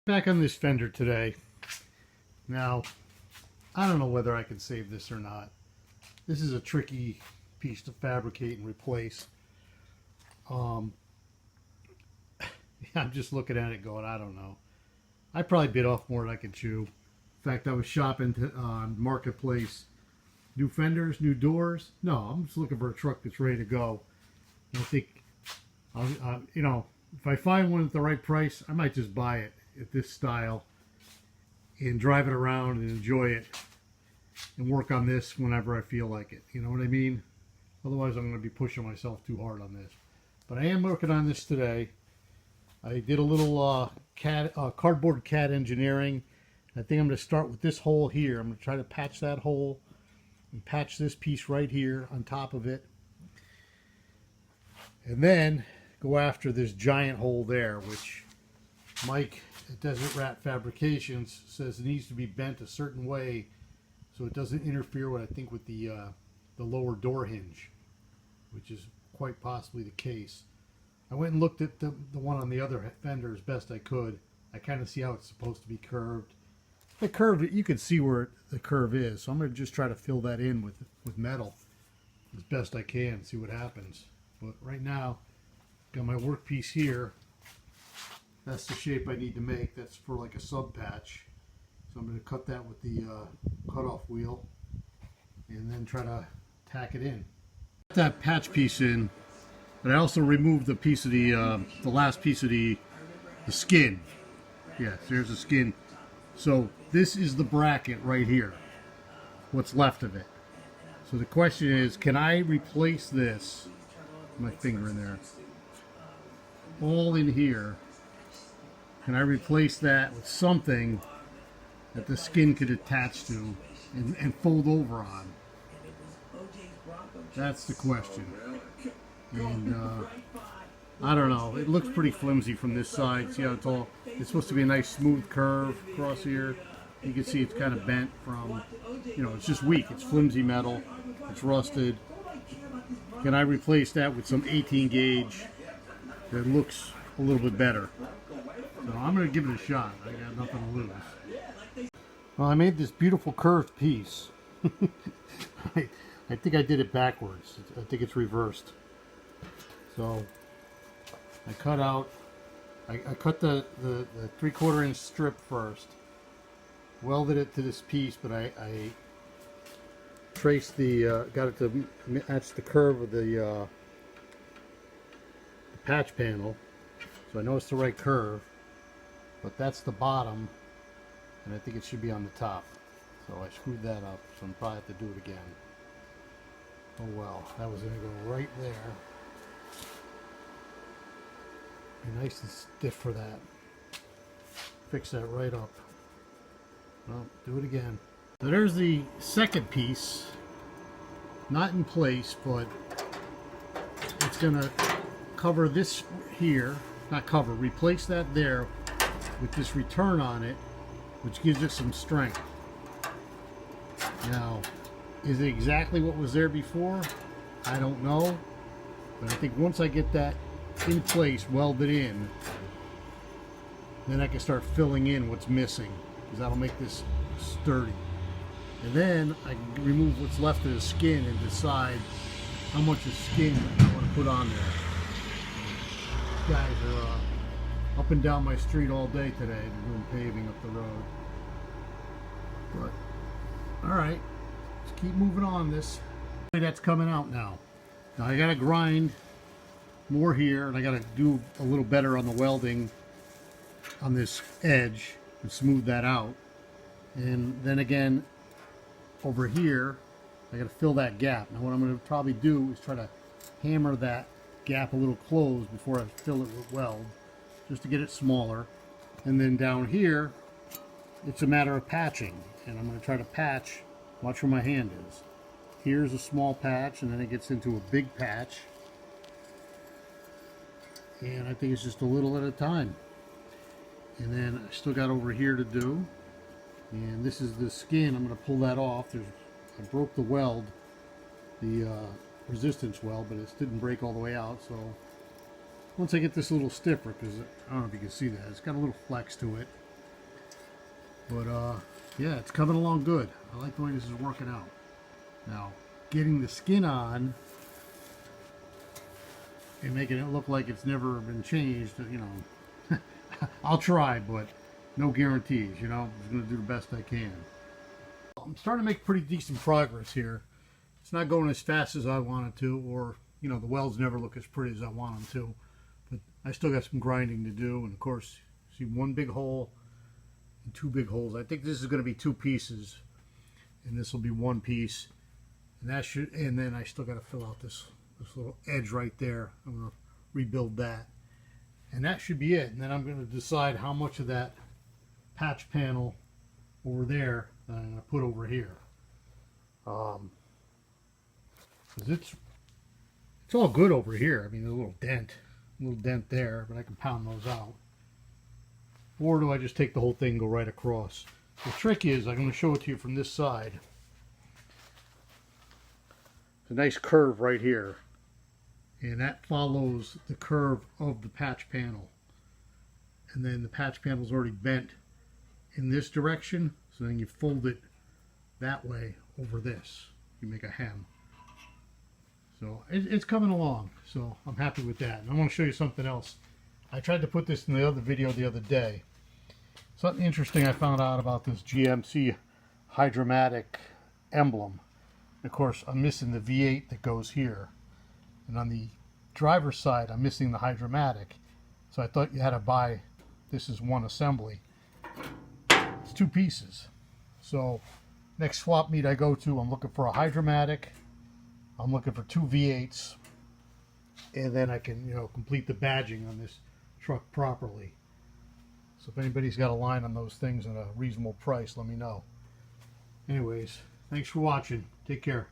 Back on this Fender today. Now, I don't know whether I can save this or not. This is a tricky piece to fabricate and replace. I'm just looking at it going, I don't know. I probably bit off more than I could chew. In fact, I was shopping on Marketplace. New fenders, new doors. No, I'm just looking for a truck that's ready to go. And I think, you know, if I find one at the right price, I might just buy it at this style and drive it around and enjoy it and work on this whenever I feel like it. You know what I mean? Otherwise, I'm going to be pushing myself too hard on this. But I am working on this today. I did a little cardboard CAD engineering. I think I'm going to start with this hole here. I'm going to try to patch that hole and patch this piece right here on top of it. And then go after this giant hole there, which Mike at Desert Rat Fabrications says it needs to be bent a certain way so it doesn't interfere with, I think, with the lower door hinge, which is quite possibly the case. I went and looked at the one on the other Fender as best I could. I kind of see how it's supposed to be curved. The curve, you can see where the curve is, so I'm going to just try to fill that in with metal as best I can, see what happens. But right now, got my workpiece here. That's the shape I need to make. That's for like a sub patch. So I'm going to cut that with the cutoff wheel and then try to tack it in. Put that patch piece in, but I also removed the piece of the last piece of the skin. Yes, there's the skin. So this is the bracket right here, what's left of it. So the question is, can I replace this, my finger in there, all in here? Can I replace that with something that the skin could attach to and fold over on? That's the question. And I don't know. It looks pretty flimsy from this side. See how it's all, it's supposed to be a nice smooth curve across here. You can see it's kind of bent from, you know, it's just weak. It's flimsy metal. It's rusted. Can I replace that with some 18 gauge that looks a little bit better? So I'm going to give it a shot. I got nothing to lose. Well, I made this beautiful curved piece. I think I did it backwards. I think it's reversed. So I cut out, I cut the 3/4 inch strip first, welded it to this piece, but I traced got it to match the curve of the patch panel. So I know it's the right curve, but that's the bottom, and I think it should be on the top. So I screwed that up, so I'm probably have to do it again. Oh well, that was going to go right there. Be nice and stiff for that. Fix that right up. Well, do it again. So there's the second piece. Not in place, but it's going to cover this here. Not cover, replace that there with this return on it, which gives it some strength. Now, is it exactly what was there before? I don't know. But I think once I get that in place, welded in, then I can start filling in what's missing, because that'll make this sturdy. And then I can remove what's left of the skin and decide how much of skin I want to put on there. These guys are up and down my street all day today. They're doing paving up the road. But, alright, let's keep moving on this. That's coming out now. Now I gotta grind more here, and I gotta do a little better on the welding on this edge and smooth that out. And then again, over here, I gotta fill that gap. Now what I'm gonna probably do is try to hammer that gap a little closed before I fill it with weld, just to get it smaller. And then down here, it's a matter of patching, and I'm gonna try to patch. Watch where my hand is. Here's a small patch, and then it gets into a big patch. And I think it's just a little at a time. And then I still got over here to do. And this is the skin. I'm going to pull that off. I broke the weld, the resistance weld, but it didn't break all the way out. So once I get this a little stiffer, because I don't know if you can see that, it's got a little flex to it. But yeah, it's coming along good. I like the way this is working out. Now, getting the skin on and making it look like it's never been changed, you know, I'll try, but no guarantees, you know. I'm just going to do the best I can. I'm starting to make pretty decent progress here. It's not going as fast as I wanted to, or, you know, the welds never look as pretty as I want them to. But I still got some grinding to do, and of course, see one big hole and two big holes. I think this is going to be two pieces, and this will be one piece. And that should, and then I still got to fill out this little edge right there. I'm going to rebuild that. And that should be it. And then I'm going to decide how much of that patch panel over there that I'm going to put over here. Because it's all good over here. I mean, there's a little dent there, but I can pound those out. Or do I just take the whole thing and go right across? The trick is, I'm going to show it to you from this side. It's a nice curve right here. And that follows the curve of the patch panel. And then the patch panel is already bent in this direction. So then you fold it that way over this. You make a hem. So it's coming along. So I'm happy with that. And I want to show you something else. I tried to put this in the other video the other day. Something interesting I found out about this GMC Hydromatic emblem. Of course, I'm missing the V8 that goes here. And on the driver's side, I'm missing the Hydromatic. So I thought you had to buy this as one assembly. It's two pieces. So next swap meet I go to, I'm looking for a Hydromatic. I'm looking for two V8s. And then I can, you know, complete the badging on this truck properly. So if anybody's got a line on those things at a reasonable price, let me know. Anyways, thanks for watching. Take care.